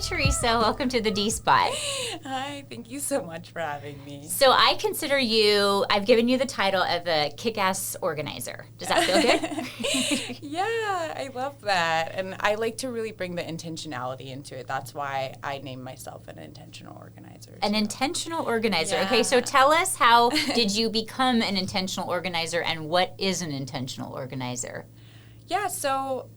Theresa. Welcome to the D Spot. Hi, thank you so much for having me. So I consider you, I've given you the title of a kick-ass organizer. Does that feel good? Yeah, I love that. And I like to really bring the intentionality into it. That's why I named myself an intentional organizer. An intentional organizer. Yeah. Okay, so tell us, how did you become an intentional organizer, and what is an intentional organizer? Yeah, so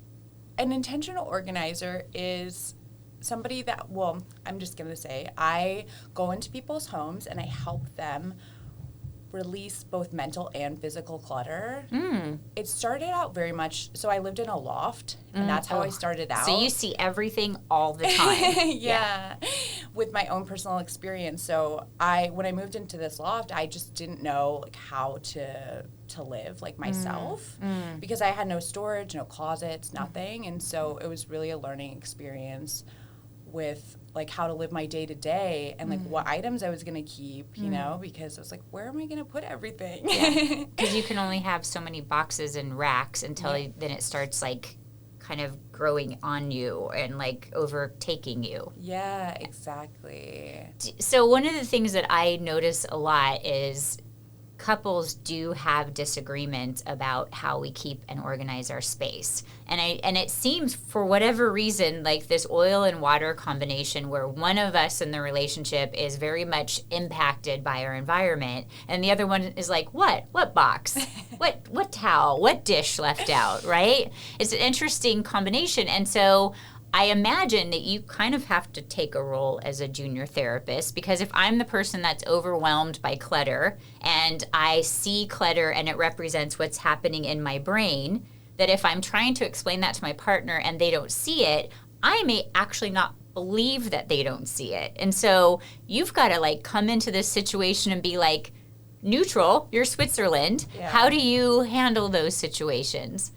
an intentional organizer is somebody that, well, I'm just going to say, I go into people's homes and I help them release both mental and physical clutter. It started out very much, so I lived in a loft, and that's how I started out. So you see everything all the time. Yeah, with my own personal experience. So when I moved into this loft, I just didn't know like how to live like myself because I had no storage, no closets, nothing. And so it was really a learning experience with like how to live my day to day and like what items I was going to keep, you know, because I was like, where am I going to put everything? Yeah, because you can only have so many boxes and racks until then it starts like kind of growing on you and like overtaking you. Yeah, exactly. So one of the things that I notice a lot is couples do have disagreements about how we keep and organize our space. And it seems for whatever reason like this oil and water combination where one of us in the relationship is very much impacted by our environment and the other one is like, what box? what towel? What dish left out, right? It's an interesting combination. And so I imagine that you kind of have to take a role as a junior therapist, because if I'm the person that's overwhelmed by clutter and I see clutter and it represents what's happening in my brain, that if I'm trying to explain that to my partner and they don't see it, I may actually not believe that they don't see it. And so you've got to like come into this situation and be like neutral. You're Switzerland. Yeah. How do you handle those situations?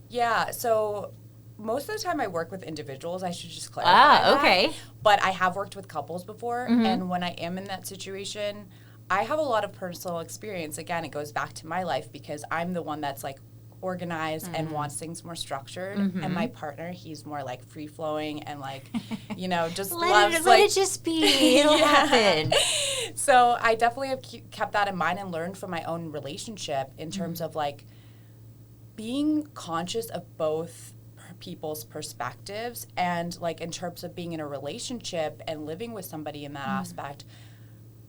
Yeah, so most of the time I work with individuals. I should just clarify that. Okay. But I have worked with couples before, and when I am in that situation, I have a lot of personal experience. Again, it goes back to my life because I'm the one that's like organized and wants things more structured, and my partner, he's more like free-flowing and like, you know, just let it just be. It'll happen. So I definitely have kept that in mind and learned from my own relationship in terms of like being conscious of both people's perspectives and like in terms of being in a relationship and living with somebody in that aspect,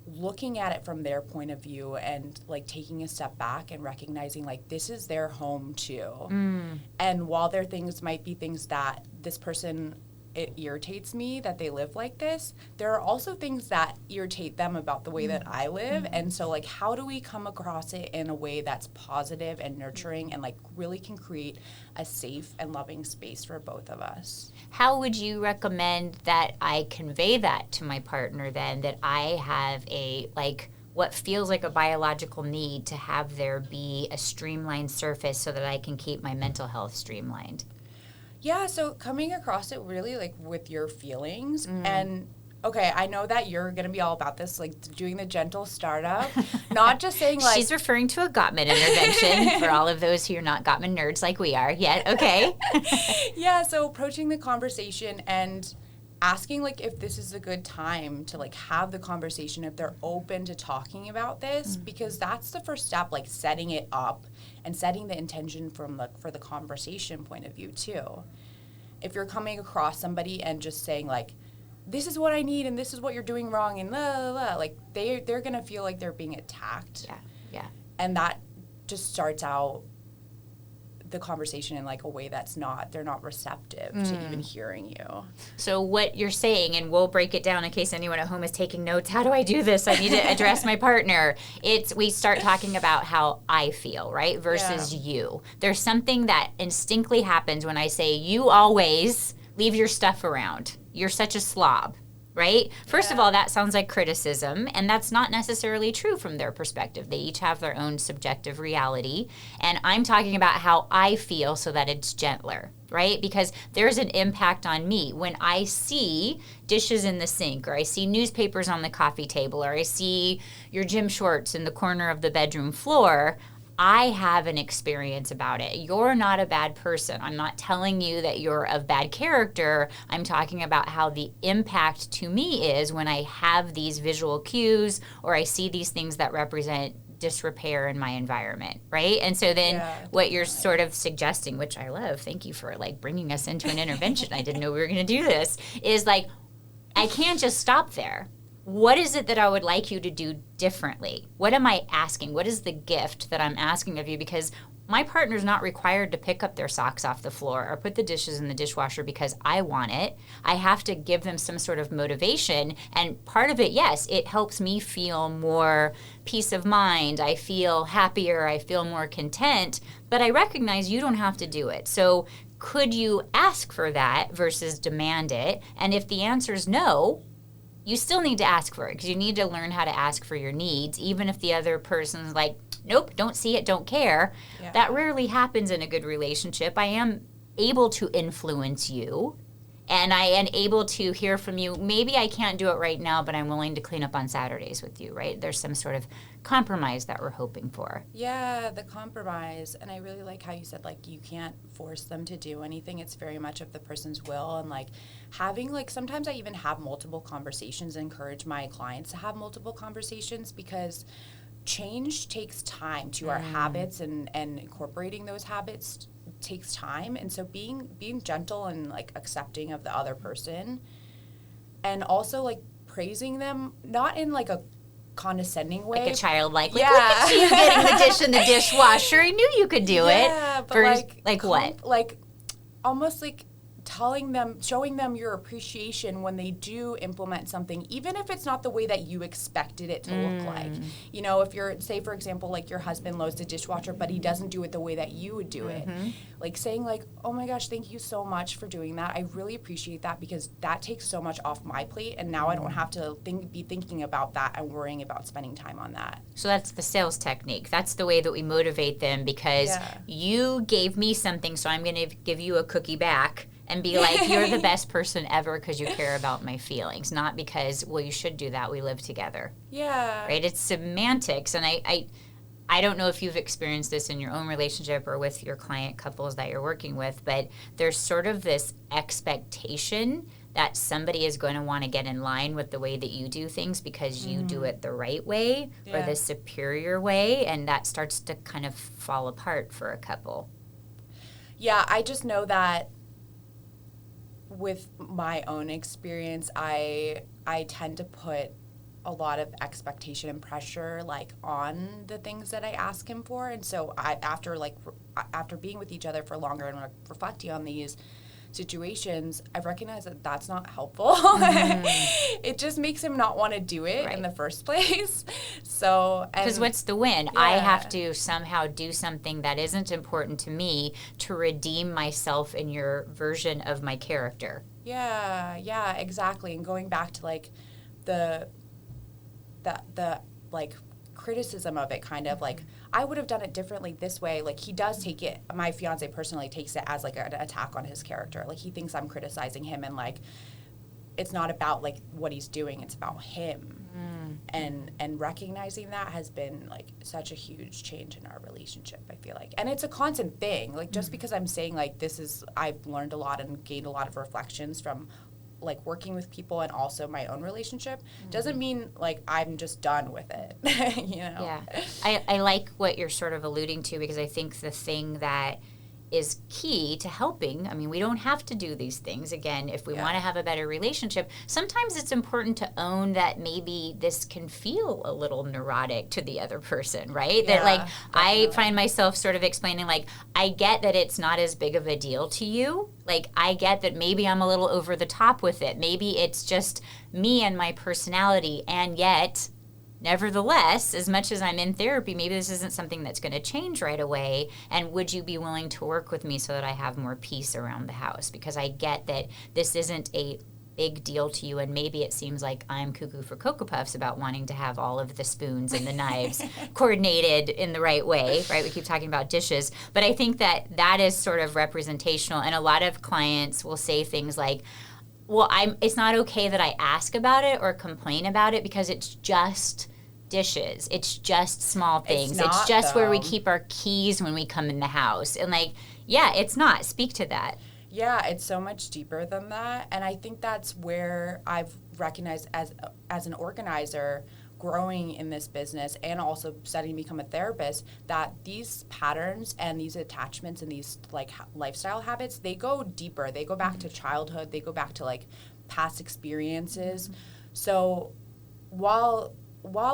looking at it from their point of view and like taking a step back and recognizing like this is their home too. And while their things might be things that this person, it irritates me that they live like this, there are also things that irritate them about the way that I live. And so like how do we come across it in a way that's positive and nurturing and like really can create a safe and loving space for both of us? How would you recommend that I convey that to my partner then, that I have a like what feels like a biological need to have there be a streamlined surface so that I can keep my mental health streamlined? Yeah, so coming across it really like with your feelings and okay, I know that you're going to be all about this, like doing the gentle startup, not just saying like... She's referring to a Gottman intervention for all of those who are not Gottman nerds like we are yet. Okay. Yeah, so approaching the conversation and asking like if this is a good time to like have the conversation, if they're open to talking about this, because that's the first step, like setting it up and setting the intention for the conversation point of view too. If you're coming across somebody and just saying like, this is what I need and this is what you're doing wrong and blah, blah, blah, like they're gonna feel like they're being attacked. Yeah. And that just starts out the conversation in like a way that's they're not receptive to even hearing you. So what you're saying, and we'll break it down in case anyone at home is taking notes, how do I do this? I need to address my partner. We start talking about how I feel, right? Versus you. There's something that instinctively happens when I say, you always leave your stuff around. You're such a slob. Right? First of all, that sounds like criticism, and that's not necessarily true from their perspective. They each have their own subjective reality, and I'm talking about how I feel so that it's gentler, right? Because there's an impact on me. When I see dishes in the sink, or I see newspapers on the coffee table, or I see your gym shorts in the corner of the bedroom floor, I have an experience about it. You're not a bad person. I'm not telling you that you're of bad character. I'm talking about how the impact to me is when I have these visual cues or I see these things that represent disrepair in my environment, right? And so then what you're sort of suggesting, which I love, thank you for like bringing us into an intervention. I didn't know we were going to do this, is like, I can't just stop there. What is it that I would like you to do differently? What am I asking? What is the gift that I'm asking of you? Because my partner's not required to pick up their socks off the floor or put the dishes in the dishwasher because I want it. I have to give them some sort of motivation. And part of it, yes, it helps me feel more peace of mind. I feel happier. I feel more content. But I recognize you don't have to do it. So could you ask for that versus demand it? And if the answer is no, you still need to ask for it because you need to learn how to ask for your needs, even if the other person's like, nope, don't see it, don't care. Yeah. That rarely happens in a good relationship. I am able to influence you, and I am able to hear from you. Maybe I can't do it right now, but I'm willing to clean up on Saturdays with you, right? There's some sort of compromise that we're hoping for. Yeah, the compromise. And I really like how you said, like, you can't force them to do anything. It's very much of the person's will. And, like, having, like, sometimes I even have multiple conversations and encourage my clients to have multiple conversations because change takes time to our habits, and incorporating those habits takes time. And so being gentle and like accepting of the other person, and also like praising them, not in like a condescending way, like a child, like look at you getting the dish in the dishwasher. I knew you could do it. Yeah, but what? Like almost like telling them, showing them your appreciation when they do implement something, even if it's not the way that you expected it to look like. You know, if you're, say, for example, like your husband loads the dishwasher, but he doesn't do it the way that you would do it. Like saying like, oh my gosh, thank you so much for doing that. I really appreciate that because that takes so much off my plate. And now I don't have to be thinking about that and worrying about spending time on that. So that's the sales technique. That's the way that we motivate them because you gave me something, so I'm going to give you a cookie back. And be like, you're the best person ever because you care about my feelings, not because, well, you should do that. We live together. Yeah. Right? It's semantics. And I don't know if you've experienced this in your own relationship or with your client couples that you're working with, but there's sort of this expectation that somebody is going to want to get in line with the way that you do things because you do it the right way or the superior way. And that starts to kind of fall apart for a couple. Yeah, I just know that with my own experience, I tend to put a lot of expectation and pressure like on the things that I ask him for, and so after being with each other for longer and reflecting on these situations, I've recognized that that's not helpful. It just makes him not want to do it in the first place. So, because what's the win? Yeah. I have to somehow do something that isn't important to me to redeem myself in your version of my character. Yeah, exactly. And going back to like the like criticism of it, kind of like I would have done it differently this way. Like he does take it, my fiance personally takes it as like an attack on his character. Like he thinks I'm criticizing him, and like it's not about like what he's doing, it's about him. And recognizing that has been like such a huge change in our relationship, I feel like. And it's a constant thing. Like just because I'm saying like I've learned a lot and gained a lot of reflections from like working with people and also my own relationship doesn't mean like I'm just done with it. You know? Yeah. I like what you're sort of alluding to because I think the thing that is key to helping, I mean, we don't have to do these things. Again, if we want to have a better relationship, sometimes it's important to own that maybe this can feel a little neurotic to the other person, right? Yeah, that like, definitely. I find myself sort of explaining like, I get that it's not as big of a deal to you. Like, I get that maybe I'm a little over the top with it. Maybe it's just me and my personality, and yet nevertheless, as much as I'm in therapy, maybe this isn't something that's going to change right away. And would you be willing to work with me so that I have more peace around the house? Because I get that this isn't a big deal to you, and maybe it seems like I'm cuckoo for Cocoa Puffs about wanting to have all of the spoons and the knives coordinated in the right way, right? We keep talking about dishes. But I think that is sort of representational, and a lot of clients will say things like, well, it's not okay that I ask about it or complain about it because it's just dishes. It's just small things. It's not, it's just where we though. keep our keys when we come in the house. And like, yeah, it's not. Speak to that. Yeah, it's so much deeper than that. And I think that's where I've recognized as an organizer growing in this business and also studying to become a therapist, that these patterns and these attachments and these like lifestyle habits, they go deeper. They go back to childhood. They go back to like past experiences. So while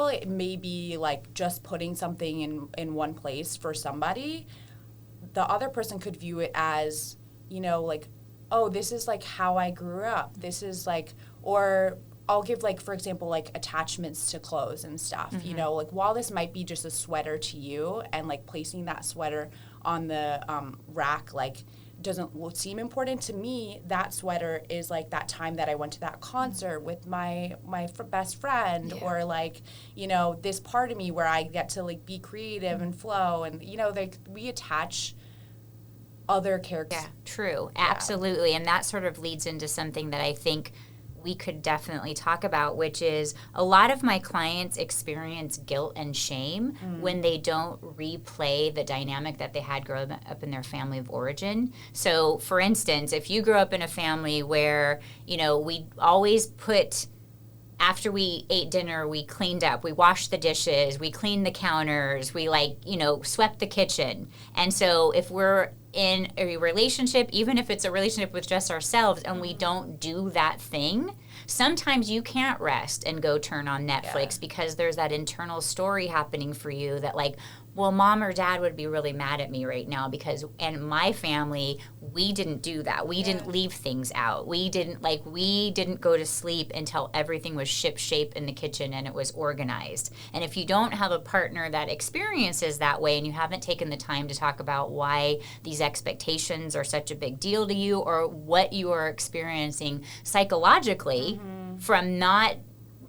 it may be like just putting something in one place for somebody, the other person could view it as, you know, like, oh, this is like how I grew up. This is like, or I'll give like, for example, like attachments to clothes and stuff, you know, like while this might be just a sweater to you and like placing that sweater on the rack, like doesn't seem important to me, that sweater is like that time that I went to that concert with my best friend, or like, you know, this part of me where I get to like be creative and flow, and you know, like we attach other characters. Yeah, true. Absolutely. And that sort of leads into something that I think we could definitely talk about, which is a lot of my clients experience guilt and shame when they don't replay the dynamic that they had growing up in their family of origin. So, for instance, if you grew up in a family where, you know, we always put, after we ate dinner, we cleaned up, we washed the dishes, we cleaned the counters, we like, you know, swept the kitchen. And so if we're in a relationship, even if it's a relationship with just ourselves, and we don't do that thing, sometimes you can't rest and go turn on Netflix because there's that internal story happening for you that like, well, mom or dad would be really mad at me right now because, and my family, we didn't do that. We didn't leave things out. We didn't go to sleep until everything was ship shape in the kitchen and it was organized. And if you don't have a partner that experiences that way, and you haven't taken the time to talk about why these expectations are such a big deal to you, or what you are experiencing psychologically from not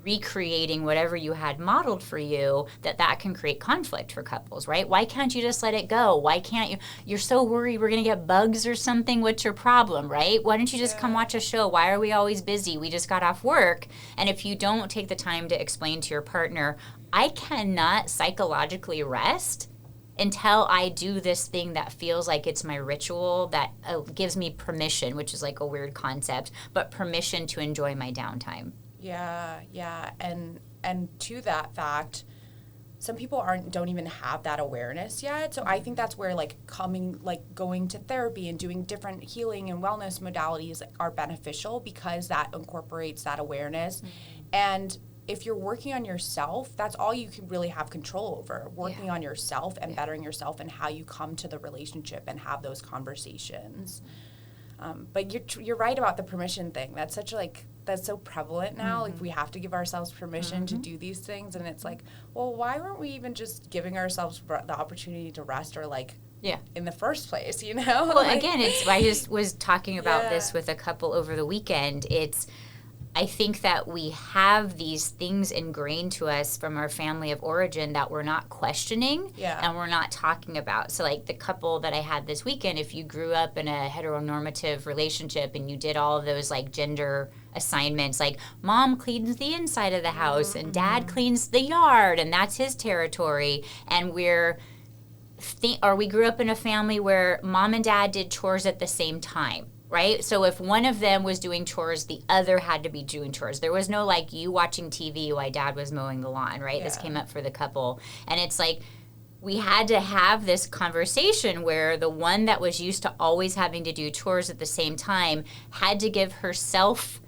recreating whatever you had modeled for you, that can create conflict for couples, right? Why can't you just let it go? Why can't you? You're so worried we're going to get bugs or something. What's your problem, right? Why don't you just come watch a show? Why are we always busy? We just got off work. And if you don't take the time to explain to your partner, I cannot psychologically rest until I do this thing that feels like it's my ritual, that gives me permission, which is like a weird concept, but permission to enjoy my downtime. Yeah. And to that fact, some people don't even have that awareness yet. So I think that's where going to therapy and doing different healing and wellness modalities are beneficial, because that incorporates that awareness. And if you're working on yourself, that's all you can really have control over, working on yourself and bettering yourself and how you come to the relationship and have those conversations. But you're right about the permission thing. That's that's so prevalent now. Like, we have to give ourselves permission to do these things. And it's like, well, why weren't we even just giving ourselves the opportunity to rest, or in the first place, you know? Well, again, I just was talking about this with a couple over the weekend. I think that we have these things ingrained to us from our family of origin that we're not questioning and we're not talking about. So like the couple that I had this weekend, if you grew up in a heteronormative relationship and you did all of those like gender assignments, like mom cleans the inside of the house and dad cleans the yard and that's his territory, and we grew up in a family where mom and dad did chores at the same time. Right? So if one of them was doing chores, the other had to be doing chores. There was no like you watching TV while dad was mowing the lawn, right? This came up for the couple. And it's like we had to have this conversation where the one that was used to always having to do chores at the same time had to give herself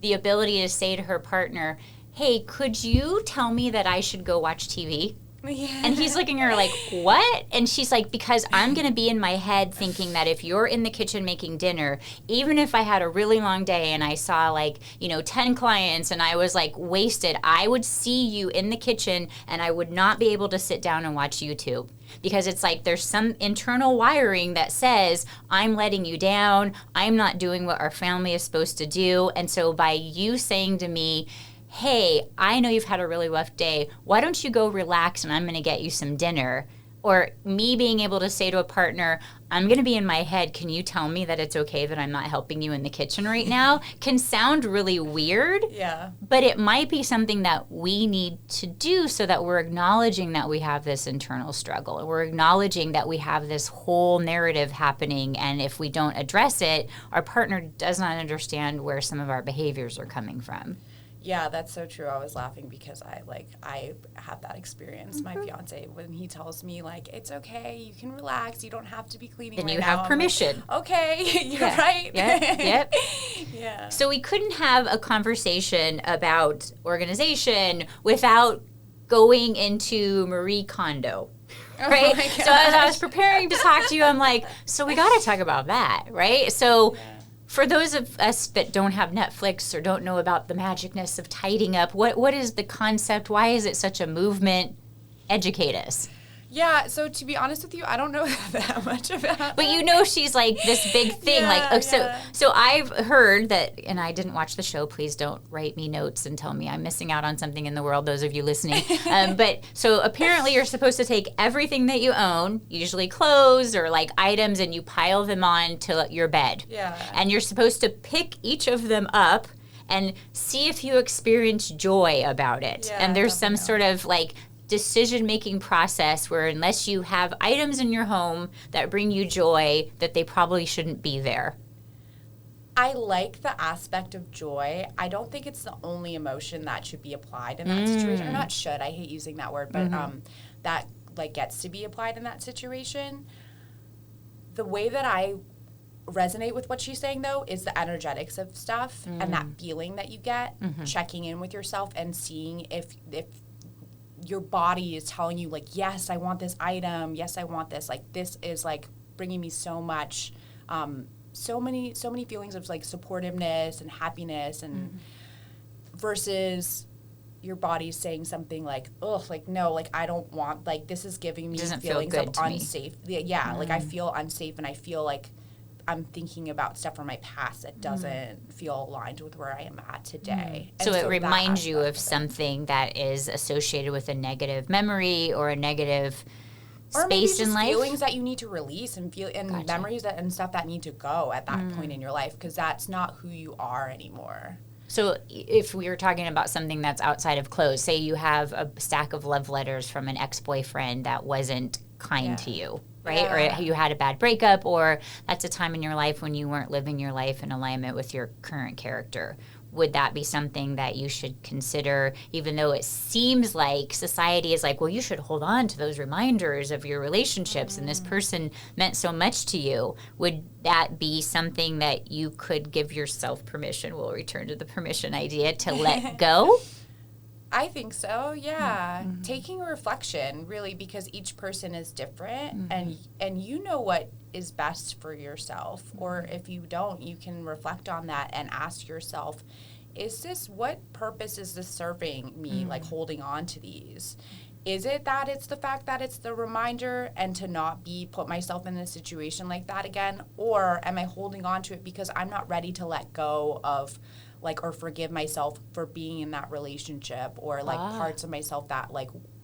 the ability to say to her partner, hey, could you tell me that I should go watch TV? And he's looking at her like, what? And she's like, because I'm going to be in my head thinking that if you're in the kitchen making dinner, even if I had a really long day and I saw 10 clients and I was like wasted, I would see you in the kitchen and I would not be able to sit down and watch YouTube. Because it's like there's some internal wiring that says, I'm letting you down, I'm not doing what our family is supposed to do. And so by you saying to me, hey, I know you've had a really rough day. Why don't you go relax and I'm going to get you some dinner? or me being able to say to a partner, I'm going to be in my head, can you tell me that it's okay that I'm not helping you in the kitchen right now, can sound really weird. Yeah. But it might be something that we need to do so that we're acknowledging that we have this internal struggle. And we're acknowledging that we have this whole narrative happening. And if we don't address it, our partner does not understand where some of our behaviors are coming from. Yeah, that's so true. I was laughing because I had that experience. My fiance, when he tells me like, it's okay, you can relax, you don't have to be cleaning then right you now. have permission. Like, okay, you're right. Yep. Yeah. So we couldn't have a conversation about organization without going into Marie Kondo. Right? Oh my So as I was preparing to talk to you, I'm like, so we got to talk about that, right? So for those of us that don't have Netflix or don't know about the magicness of tidying up, what is the concept? Why is it such a movement? Educate us. Yeah, so to be honest with you, I don't know that much about But you know she's like this big thing. So I've heard that, and I didn't watch the show. Please don't write me notes and tell me I'm missing out on something in the world, those of you listening. But so apparently you're supposed to take everything that you own, usually clothes or like items, and you pile them onto your bed. Yeah. And you're supposed to pick each of them up and see if you experience joy about it. Yeah, and there's some definitely. sort of like decision-making process where unless you have items in your home that bring you joy, that they probably shouldn't be there. I like the aspect of joy. I don't think it's the only emotion that should be applied in that situation. Or not should, I hate using that word, but that like gets to be applied in that situation. The way that I resonate with what she's saying, though, is the energetics of stuff and that feeling that you get, checking in with yourself and seeing if your body is telling you, like, yes, I want this item. Yes, I want this. Like, this is, like, bringing me so much, so many feelings of, like, supportiveness and happiness and versus your body's saying something like, ugh, like, no, like, I don't want, like, this is giving me feelings of unsafe. Yeah, like, I feel unsafe and I feel like I'm thinking about stuff from my past that doesn't feel aligned with where I am at today. So And it reminds you of it. something that is associated with a negative memory or a negative or maybe space in just life. feelings that you need to release and feel and Gotcha. memories that and stuff that need to go at that point in your life because that's not who you are anymore. So if we were talking about something that's outside of clothes, say you have a stack of love letters from an ex-boyfriend that wasn't kind to you, right? Yeah. Or you had a bad breakup, or that's a time in your life when you weren't living your life in alignment with your current character. Would that be something that you should consider, even though it seems like society is like, well, you should hold on to those reminders of your relationships and this person meant so much to you? Would that be something that you could give yourself permission? We'll return to the permission idea to let go. I think so, yeah. Taking a reflection, really, because each person is different and you know what is best for yourself. Or if you don't, you can reflect on that and ask yourself, what purpose is this serving me, like holding on to these? Is it that it's the fact that it's the reminder and to not put myself in a situation like that again? Or am I holding on to it because I'm not ready to let go of or forgive myself for being in that relationship or parts of myself that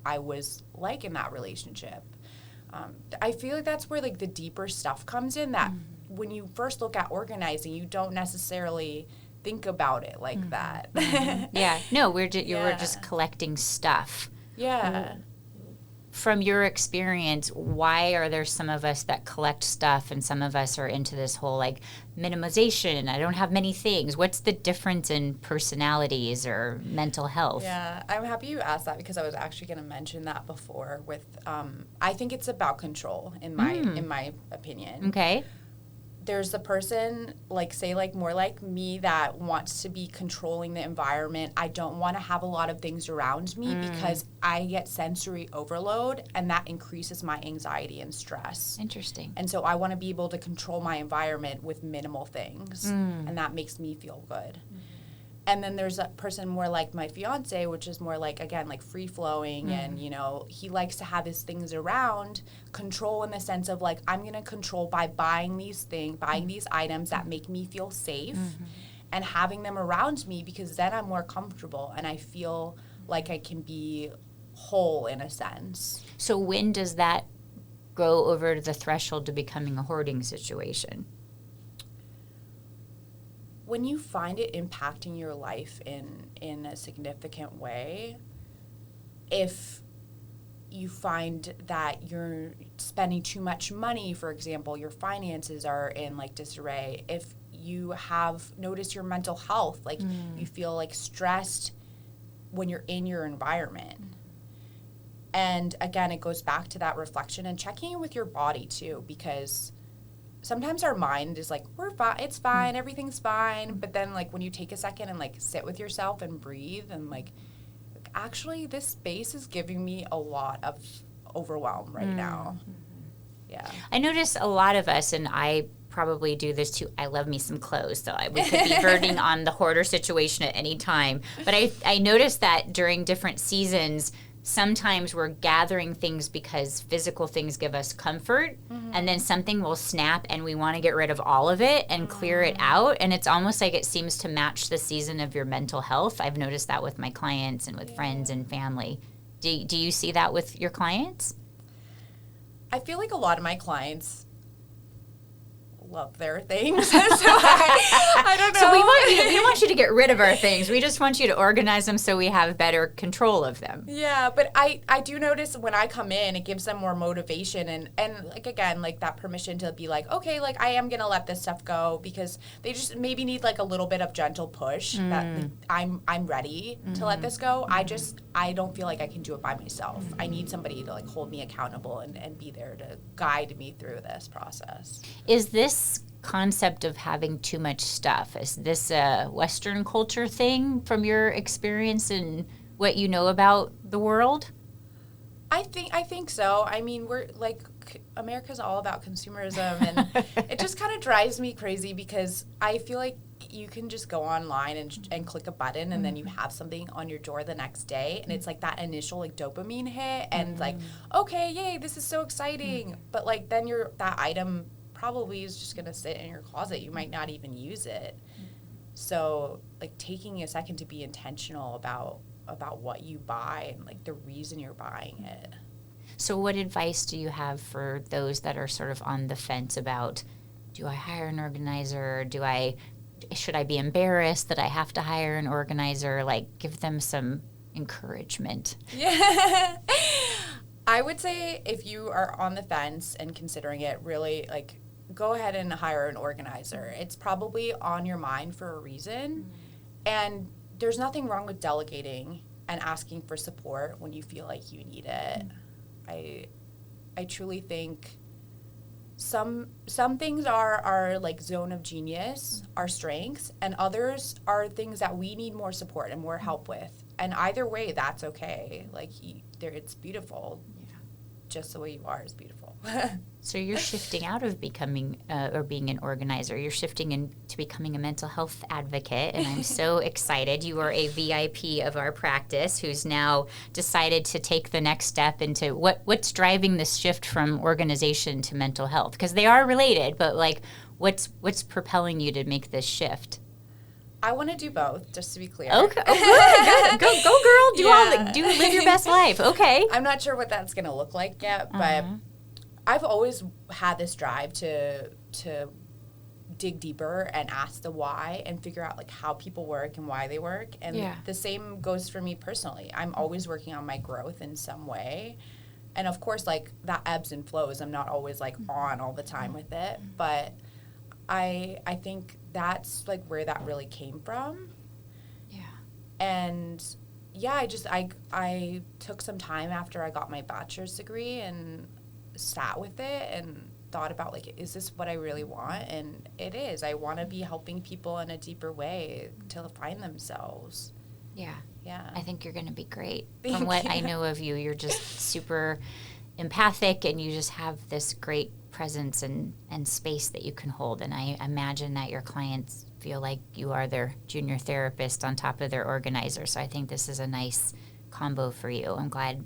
I was in that relationship. I feel like that's where the deeper stuff comes in that when you first look at organizing, you don't necessarily think about it like that. Yeah. No, we're just collecting stuff. Yeah. From your experience, why are there some of us that collect stuff and some of us are into this whole minimization? I don't have many things. What's the difference in personalities or mental health? Yeah, I'm happy you asked that because I was actually going to mention that before with I think it's about control in my opinion. Okay. There's the person, more like me, that wants to be controlling the environment. I don't want to have a lot of things around me because I get sensory overload, and that increases my anxiety and stress. Interesting. And so I want to be able to control my environment with minimal things, and that makes me feel good. And then there's a person more like my fiance, which is more free-flowing, and, he likes to have his things around, control in the sense of, I'm going to control by buying these items that make me feel safe and having them around me because then I'm more comfortable and I feel like I can be whole in a sense. So when does that go over the threshold to becoming a hoarding situation? When you find it impacting your life in a significant way, if you find that you're spending too much money, for example, your finances are in like disarray, if you have noticed your mental health, like you feel like stressed when you're in your environment. And again, it goes back to that reflection and checking in with your body too, because sometimes our mind is like, we're fine, it's fine, everything's fine. But then like when you take a second and like sit with yourself and breathe and like, actually this space is giving me a lot of overwhelm right now. Yeah. I notice a lot of us, and I probably do this too. I love me some clothes, so we could be birding on the hoarder situation at any time. But I noticed that during different seasons, sometimes we're gathering things because physical things give us comfort, and then something will snap and we want to get rid of all of it and clear it out. And it's almost like it seems to match the season of your mental health. I've noticed that with my clients and with friends and family. Do you see that with your clients? I feel like a lot of my clients love their things. So I don't know. So we want you to get rid of our things. We just want you to organize them so we have better control of them. Yeah, but I do notice when I come in, it gives them more motivation and like, again, like that permission to be like, okay, like I am going to let this stuff go, because they just maybe need like a little bit of gentle push that like, I'm ready to let this go. I don't feel like I can do it by myself. I need somebody to like hold me accountable and be there to guide me through this process. Is this concept of having too much stuff, is this a Western culture thing from your experience and what you know about the world? I think so. I mean, we're like, America's all about consumerism, and it just kind of drives me crazy because I feel like you can just go online and click a button and then you have something on your door the next day, and it's like that initial like dopamine hit and like, okay, yay, this is so exciting. But like then that item probably is just going to sit in your closet. You might not even use it. So like taking a second to be intentional about what you buy and like the reason you're buying it. So what advice do you have for those that are sort of on the fence about, do I hire an organizer? Should I be embarrassed that I have to hire an organizer? Like, give them some encouragement. Yeah. I would say if you are on the fence and considering it, really like go ahead and hire an organizer. It's probably on your mind for a reason. And there's nothing wrong with delegating and asking for support when you feel like you need it. I truly think some things are like zone of genius, our strengths, and others are things that we need more support and more help with. And either way, that's okay. Like it's beautiful. Yeah. Just the way you are is beautiful. So you're shifting out of becoming or being an organizer. You're shifting into becoming a mental health advocate, and I'm so excited. You are a VIP of our practice who's now decided to take the next step into what's driving this shift from organization to mental health, because they are related, but like what's propelling you to make this shift? I want to do both, just to be clear. Okay. Oh, good. Go girl. Live your best life. Okay. I'm not sure what that's going to look like yet, but I've always had this drive to dig deeper and ask the why and figure out like how people work and why they work. And the same goes for me personally. I'm always working on my growth in some way. And of course, like that ebbs and flows. I'm not always like on all the time with it, but I think that's like where that really came from. Yeah. And yeah, I took some time after I got my bachelor's degree and sat with it and thought about like, is this what I really want? And it is. I want to be helping people in a deeper way to find themselves. Yeah. Yeah. I think you're going to be great. From what I know of you, you're just super empathic and you just have this great presence and space that you can hold. And I imagine that your clients feel like you are their junior therapist on top of their organizer. So I think this is a nice combo for you.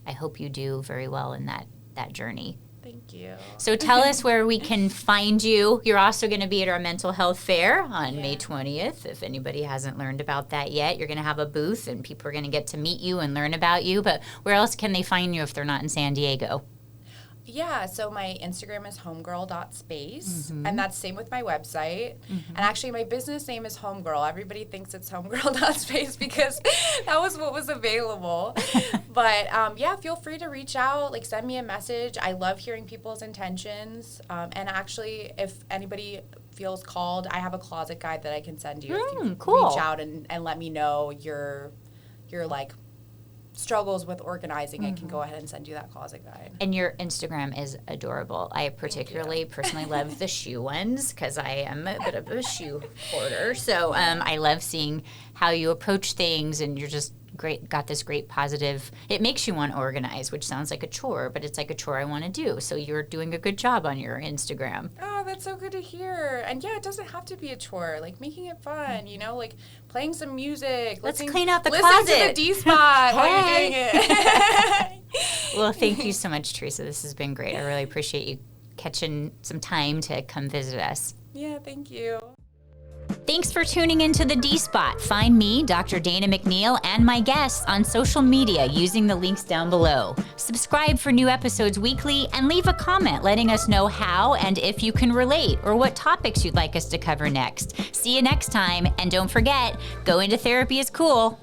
I hope you do very well in that journey. Thank you. So tell us where we can find you. You're also going to be at our mental health fair on May 20th. If anybody hasn't learned about that yet, you're going to have a booth and people are going to get to meet you and learn about you. But where else can they find you if they're not in San Diego? Yeah, so my Instagram is homegirl.space, and that's same with my website. And actually, my business name is Homegirl. Everybody thinks it's homegirl.space because that was what was available. But yeah, feel free to reach out, like send me a message. I love hearing people's intentions. And actually, if anybody feels called, I have a closet guide that I can send you. If you cool. reach out and let me know your like struggles with organizing, I can go ahead and send you that closet guide. And your Instagram is adorable. I particularly personally love the shoe ones because I am a bit of a shoe hoarder. So I love seeing how you approach things, and you're just great, got this great positive, it makes you want to organize, which sounds like a chore, but it's like a chore I want to do. So you're doing a good job on your Instagram. Oh, that's so good to hear. And yeah, it doesn't have to be a chore, like making it fun, you know, like playing some music. Let's clean out the closet. Listen to the D-spot while you're doing it. Well, thank you so much, Theresa. This has been great. I really appreciate you catching some time to come visit us. Yeah, thank you. Thanks for tuning into the D-Spot. Find me, Dr. Dana McNeil, and my guests on social media using the links down below. Subscribe for new episodes weekly and leave a comment letting us know how and if you can relate or what topics you'd like us to cover next. See you next time, and don't forget, going to therapy is cool.